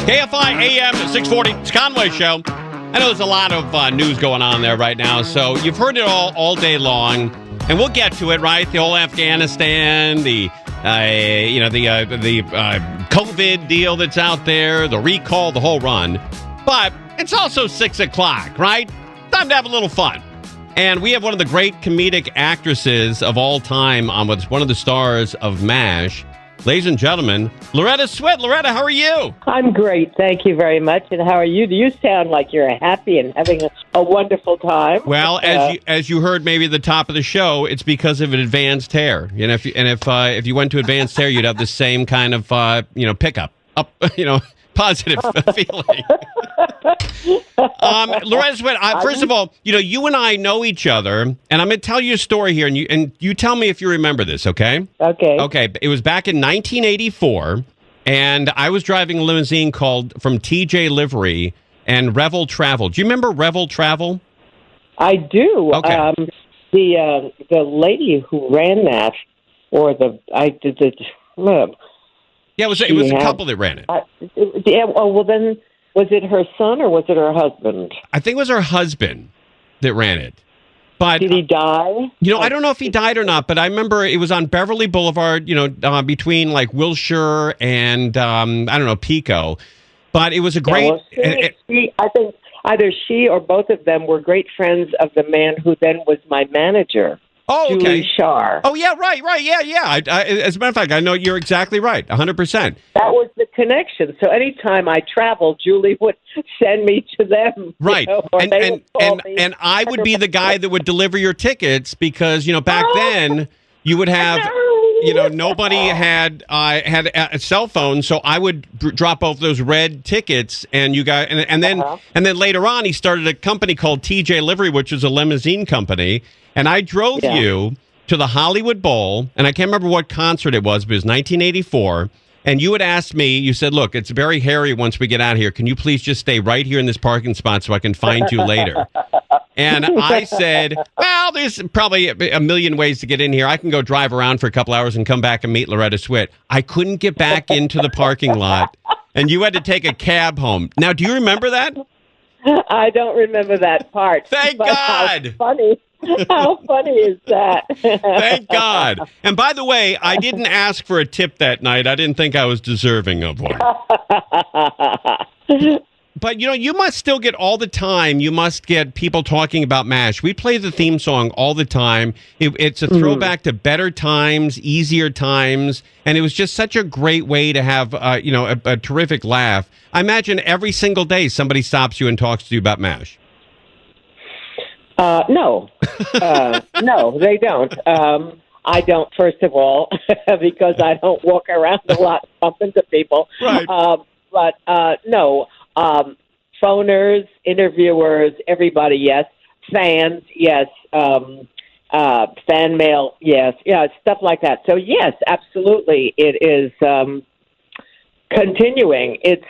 KFI AM 640, it's Conway Show. I know there's a lot of news going on there right now, so you've heard it all day long, and we'll get to it, right? The whole Afghanistan, the COVID deal that's out there, the recall, the whole run. But it's also 6 o'clock, right? Time to have a little fun. And we have one of the great comedic actresses of all time on with one of the stars of MASH. Ladies and gentlemen, Loretta Swit. Loretta, how are you? I'm great. Thank you very much. And how are you? Do you sound like you're happy and having a wonderful time? Well, as you heard maybe at the top of the show, it's because of an advanced hair. You know, if you went to advanced hair, you'd have the same kind of pickup up, positive feeling. Loretta Swit, first of all, you and I know each other, and I'm going to tell you a story here, and you tell me if you remember this, okay? Okay. Okay. It was back in 1984, and I was driving a limousine called from TJ Livery and Revel Travel. Do you remember Revel Travel? I do. Okay. The lady who ran that, or Yeah, it was a couple that ran it. Well, then, was it her son or was it her husband? I think it was her husband that ran it. But did he die? I don't know if he died or not, but I remember it was on Beverly Boulevard, between like Wilshire and, Pico. But it was a great... I think either she or both of them were great friends of the man who then was my manager. Oh, okay. Julie Shar. Oh, yeah, right. Yeah. As a matter of fact, I know you're exactly right, 100%. That was the connection. So anytime I traveled, Julie would send me to them. Right. And I would be the guy that would deliver your tickets because, back then you would have... nobody had a cell phone, so I would drop off those red tickets, and you guys, and then later on, he started a company called TJ Livery, which is a limousine company, and I drove you to the Hollywood Bowl, and I can't remember what concert it was, but it was 1984. And you had asked me, you said, "Look, it's very hairy once we get out of here. Can you please just stay right here in this parking spot so I can find you later?" And I said, well, there's probably a million ways to get in here. I can go drive around for a couple hours and come back and meet Loretta Swit. I couldn't get back into the parking lot, and you had to take a cab home. Now, do you remember that? I don't remember that part. Thank God. How funny. How funny is that? Thank God. And by the way, I didn't ask for a tip that night. I didn't think I was deserving of one. But, you must still get all the time. You must get people talking about MASH. We play the theme song all the time. It's a throwback to better times, easier times. And it was just such a great way to have, a terrific laugh. I imagine every single day somebody stops you and talks to you about MASH. No. No, they don't. I don't, first of all, because I don't walk around a lot bumping into people. Right. No. Phoners, interviewers, everybody, yes. Fans, yes. Fan mail, yes. Yeah, stuff like that. So, yes, absolutely, it is continuing. It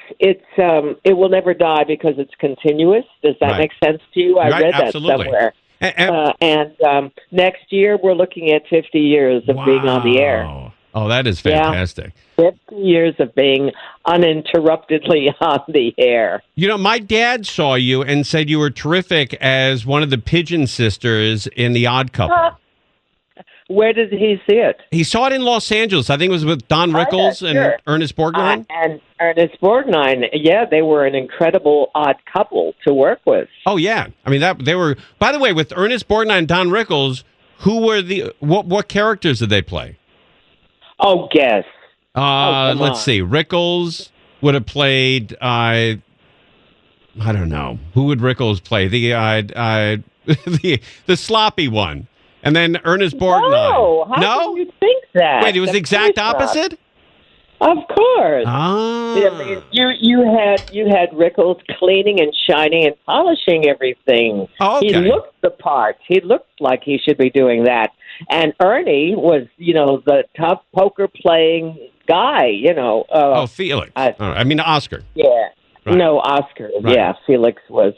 will never die because it's continuous. Does that make sense to you? I read that somewhere. And next year, we're looking at 50 years of being on the air. Oh, that is fantastic. Yeah. 50 years of being uninterruptedly on the air. My dad saw you and said you were terrific as one of the Pigeon sisters in The Odd Couple. Where did he see it? He saw it in Los Angeles. I think it was with Don Rickles and Ernest Borgnine. And Ernest Borgnine, they were an incredible odd couple to work with. Oh, yeah. I mean, they were, by the way, with Ernest Borgnine and Don Rickles, who were what characters did they play? Oh, guess. Let's see. Rickles would have played, I don't know. Who would Rickles play? The sloppy one. And then Ernest Borgnine. No, how can you think that? Wait, it was the exact opposite? Of course. Ah. I mean, you had Rickles cleaning and shining and polishing everything. Oh, okay. He looked the part. He looked like he should be doing that. And Ernie was, the tough poker playing guy. Felix. Oscar. Yeah. Right. No, Oscar. Right. Yeah, Felix was.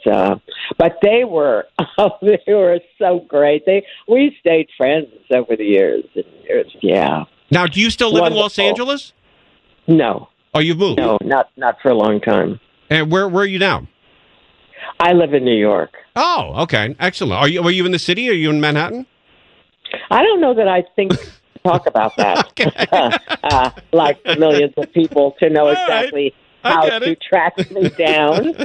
But they were so great. We stayed friends over the years and years. Yeah. Now, do you still live in Los Angeles? No. Oh, you've moved? No, not for a long time. And where are you now? I live in New York. Oh, okay. Excellent. Were you in the city? Are you in Manhattan? I don't know that I think to talk about that. Like millions of people to know exactly how to track me down.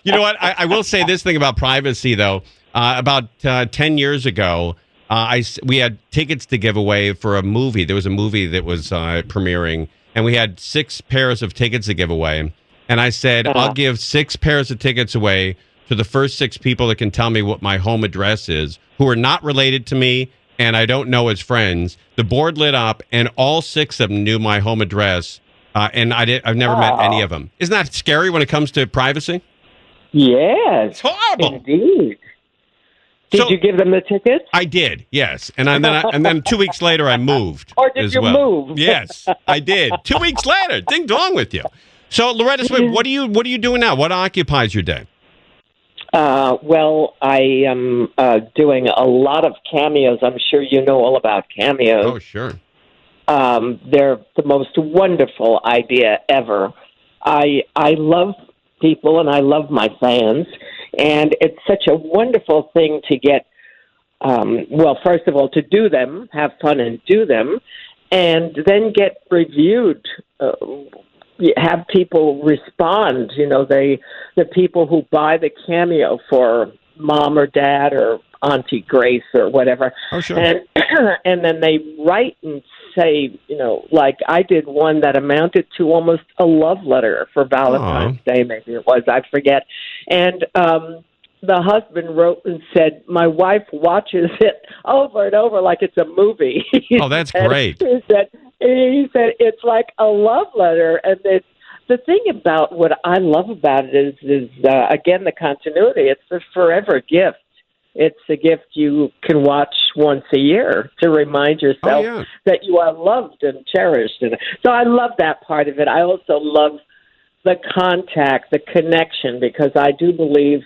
You know what? I will say this thing about privacy, though. About 10 years ago, we had tickets to give away for a movie. There was a movie that was premiering, and we had 6 pairs of tickets to give away. And I said, I'll give 6 pairs of tickets away to the first 6 people that can tell me what my home address is, who are not related to me and I don't know as friends. The board lit up, and all 6 of them knew my home address, and I've never met any of them. Isn't that scary when it comes to privacy? Yes. It's horrible. Indeed. Did you give them the tickets? I did, yes. And then 2 weeks later, I moved. Or did you move? Yes, I did. 2 weeks later. Ding dong with you. So, Loretta Swit, what are you doing now? What occupies your day? Well, I am doing a lot of cameos. I'm sure you know all about cameos. Oh, sure. They're the most wonderful idea ever. I love people and I love my fans, and it's such a wonderful thing to get, well, first of all, to do them, have fun and do them, and then get reviewed, have people respond. You know, the people who buy the cameo for mom or dad or Auntie Grace or whatever. Oh, sure. And then they write and say, you know, like I did one that amounted to almost a love letter for Valentine's Day, maybe it was, I forget. And the husband wrote and said, my wife watches it over and over like it's a movie. Oh, that's great. He said it's like a love letter. And the thing about what I love about it is again, the continuity. It's a forever gift. It's a gift you can watch once a year to remind yourself that you are loved and cherished. And so I love that part of it. I also love the contact, the connection, because I do believe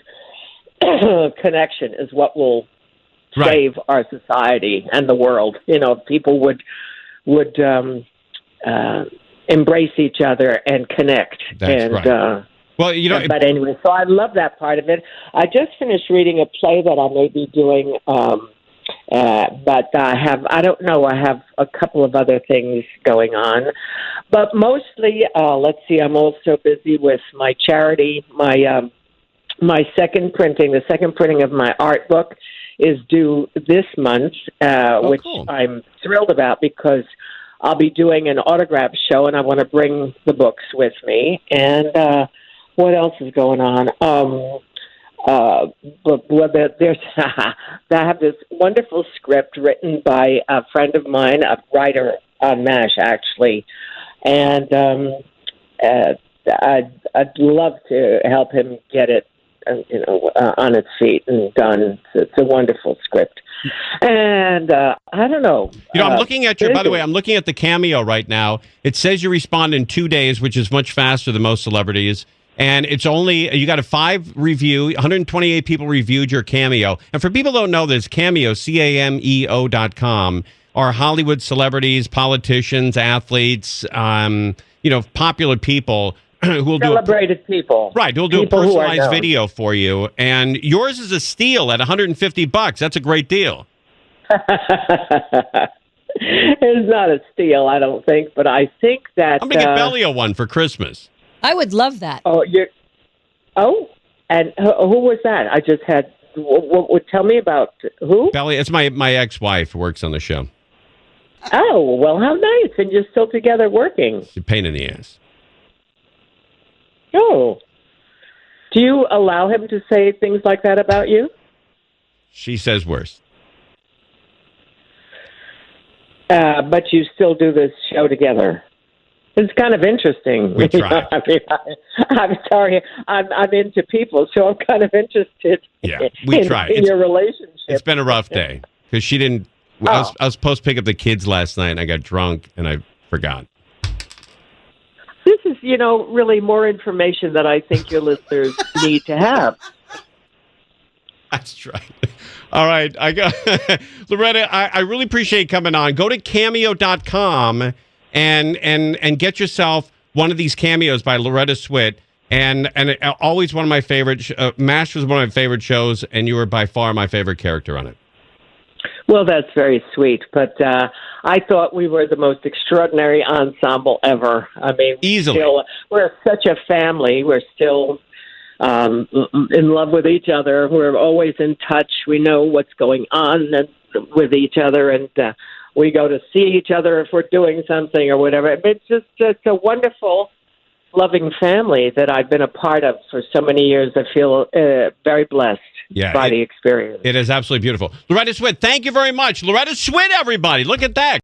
connection is what will save our society and the world. You know, if people would embrace each other and connect. That's right. Well, you know, but anyway, so I love that part of it. I just finished reading a play that I may be doing, but I don't know. I have a couple of other things going on, but mostly, let's see. I'm also busy with my charity. My second printing, the second printing of my art book, is due this month, which cool. I'm thrilled about because I'll be doing an autograph show, and I want to bring the books with me. And what else is going on? There's I have this wonderful script written by a friend of mine, a writer on MASH, actually, and I'd love to help him get it, on its feet and done. It's a wonderful script. And I don't know. You know, I'm looking at by the way, I'm looking at the Cameo right now. It says you respond in 2 days, which is much faster than most celebrities. And it's only, you got a 5 review, 128 people reviewed your Cameo. And for people who don't know this, Cameo, CAMEO.com, are Hollywood celebrities, politicians, athletes, popular people who will celebrated people. Right, who'll do a personalized video for you. And yours is a steal at $150. That's a great deal. It's not a steal, I don't think, but I think that I'm going to get Bellio one for Christmas. I would love that. And who was that? I just had. Tell me about who? Belly. It's my ex-wife who works on the show. Oh, well, how nice! And you're still together working. It's a pain in the ass. Oh, do you allow him to say things like that about you? She says worse. But you still do this show together. It's kind of interesting. We try. I'm sorry. I'm into people, so I'm kind of interested. Yeah, we try. In your relationship. It's been a rough day because she didn't. I was supposed to pick up the kids last night, and I got drunk, and I forgot. This is, really more information that I think your listeners need to have. That's right. All right, I got Loretta. I really appreciate you coming on. Go to cameo.com. And get yourself one of these cameos by Loretta Swit. And always one of my favorite. MASH was one of my favorite shows, and you were by far my favorite character on it. Well, that's very sweet, but I thought we were the most extraordinary ensemble ever. I mean, easily, we're such a family. We're still in love with each other. We're always in touch. We know what's going on with each other, and we go to see each other if we're doing something or whatever. It's just a wonderful, loving family that I've been a part of for so many years. I feel very blessed by the experience. It is absolutely beautiful. Loretta Swit, thank you very much. Loretta Swit, everybody. Look at that.